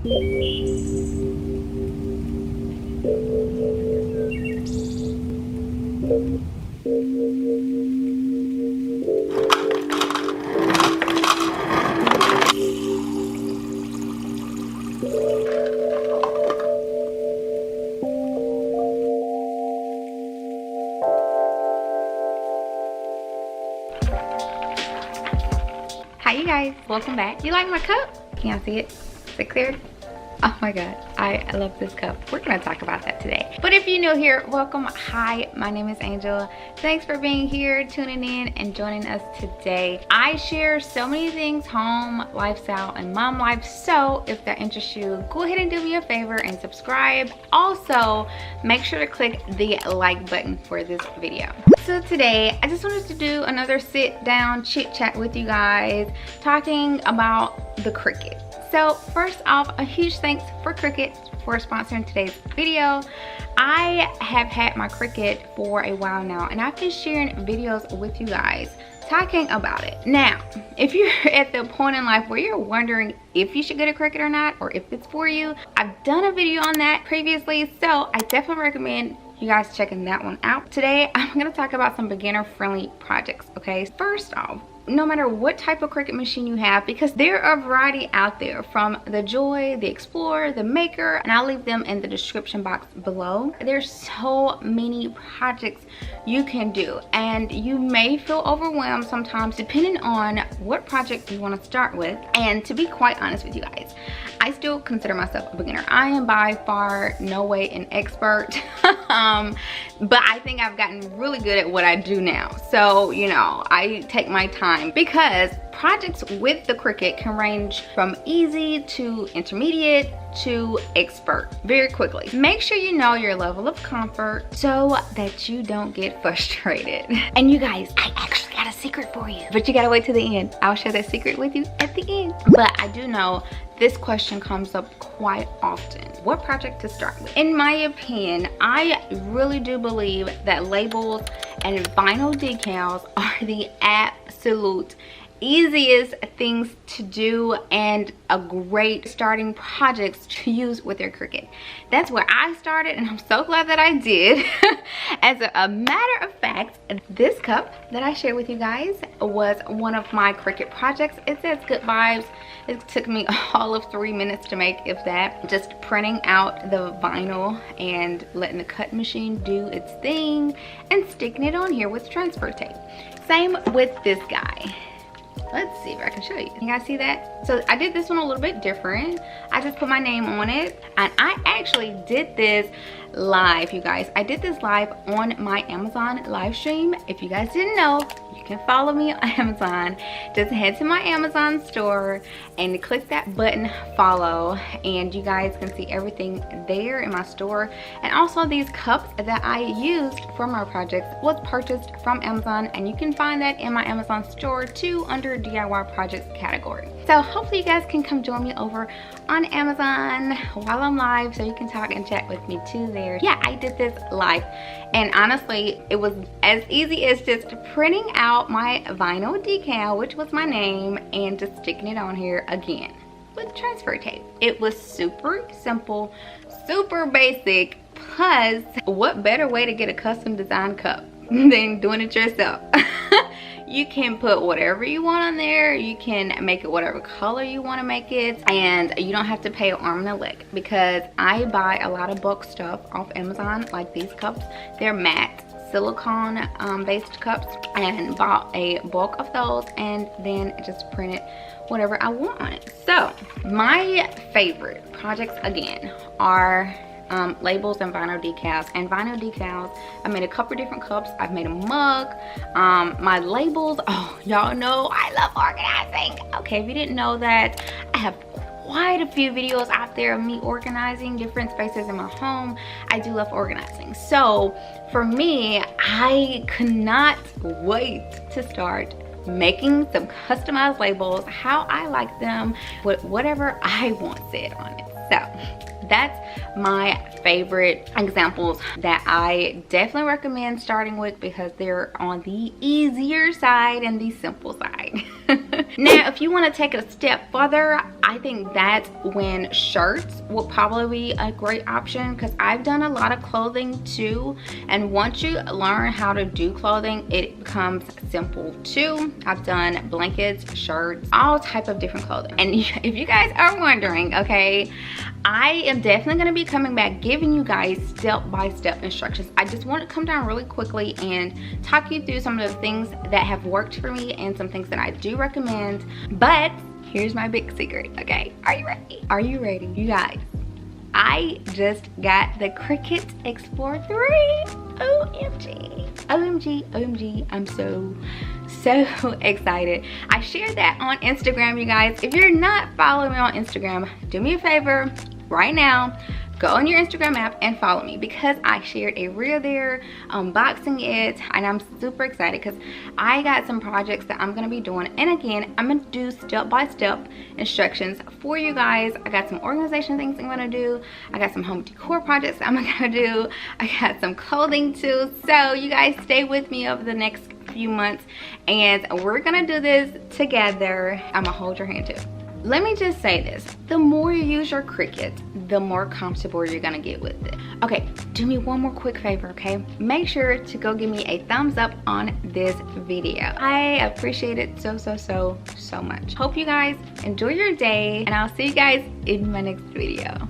Hi you guys, welcome back. You like my cup? Can y'all see it? Is it clear? Oh my god, I love this cup. We're gonna talk about that today. But if you're new here, welcome. Hi, my name is Angel. Thanks for being here, tuning in, and joining us today. I share so many things, home, lifestyle, and mom life. So if that interests you, go ahead and do me a favor and subscribe. Also, make sure to click the like button for this video. So today, I just wanted to do another sit down chit chat with you guys, talking about the Cricut. So first off, a huge thanks for Cricut for sponsoring today's video. I have had my Cricut for a while now, and I've been sharing videos with you guys talking about it. Now, if you're at the point in life where you're wondering if you should get a Cricut or not, or if it's for you, I've done a video on that previously, so I definitely recommend you guys checking that one out. Today, I'm gonna talk about some beginner-friendly projects, okay? First off, no matter what type of Cricut machine you have, because there are a variety out there, from the Joy, the Explorer, the Maker, and I'll leave them in the description box below. There's so many projects you can do, and you may feel overwhelmed sometimes depending on what project you want to start with. And to be quite honest with you guys, I still consider myself a beginner. I am by far no way an expert, but I think I've gotten really good at what I do now. So, you know, I take my time, because projects with the Cricut can range from easy to intermediate to expert very quickly. Make sure you know your level of comfort so that you don't get frustrated. And you guys, I actually got a secret for you, but you gotta wait till the end. I'll share that secret with you at the end. But I do know this question comes up quite often: what project to start with? In my opinion, I really do believe that labels and vinyl decals are the absolute easiest things to do and a great starting projects to use with your Cricut. That's where I started, and I'm so glad that I did. As a matter of fact, this cup that I shared with you guys was one of my Cricut projects. It says Good Vibes. It took me all of 3 minutes to make, if that. Just printing out the vinyl and letting the cut machine do its thing and sticking it on here with transfer tape. Same with this guy. Let's see if I can show you. You guys see that? So I did this one a little bit different. I just put my name on it, and I actually did this live, you guys. I did this live on my Amazon live stream. If you guys didn't know, you can follow me on Amazon. Just head to my Amazon store and click that button follow, and you guys can see everything there in my store. And also, these cups that I used for my projects was purchased from Amazon, and you can find that in my Amazon store too, under DIY projects category. So hopefully you guys can come join me over on Amazon while I'm live, so you can talk and chat with me too there. Yeah, I did this live, and honestly, it was as easy as just printing out my vinyl decal, which was my name, and just sticking it on here again with transfer tape. It was super simple, super basic, plus what better way to get a custom design cup than doing it yourself? You can put whatever you want on there. You can make it whatever color you want to make it, and you don't have to pay an arm and a leg, because I buy a lot of bulk stuff off Amazon, like these cups. They're matte silicone based cups, and bought a bulk of those, and then just printed whatever I want on it. So my favorite projects again are labels and vinyl decals. And vinyl decals, I made a couple different cups. I've made a mug. My labels, oh, y'all know I love organizing. Okay, if you didn't know that, I have quite a few videos out there of me organizing different spaces in my home. I do love organizing. So for me, I could not wait to start making some customized labels how I like them with whatever I want said on it. So that's my favorite examples that I definitely recommend starting with, because they're on the easier side and the simple side. Now, if you want to take it a step further, I think that's when shirts will probably be a great option, because I've done a lot of clothing too, and once you learn how to do clothing, it becomes simple too. I've done blankets, shirts, all type of different clothing. And if you guys are wondering, okay, I am definitely going to be coming back giving you guys step-by-step instructions. I just want to come down really quickly and talk you through some of the things that have worked for me and some things that I do recommend. But here's my big secret, okay? Are you ready? Are you ready? You guys, I just got the Cricut Explore 3. OMG. OMG, OMG. I'm so excited. I shared that on Instagram, you guys. If you're not following me on Instagram, do me a favor right now, go on your Instagram app and follow me, because I shared a reel there unboxing it, and I'm super excited because I got some projects that I'm going to be doing. And again, I'm going to do step-by-step instructions for you guys. I got some organization things I'm going to do. I got some home decor projects I'm going to do. I got some clothing too. So you guys stay with me over the next few months, and we're going to do this together. I'm going to hold your hand too. Let me just say this, the more you use your Cricut, the more comfortable you're gonna get with it. Okay, do me one more quick favor, okay? Make sure to go give me a thumbs up on this video. I appreciate it so much. Hope you guys enjoy your day, and I'll see you guys in my next video.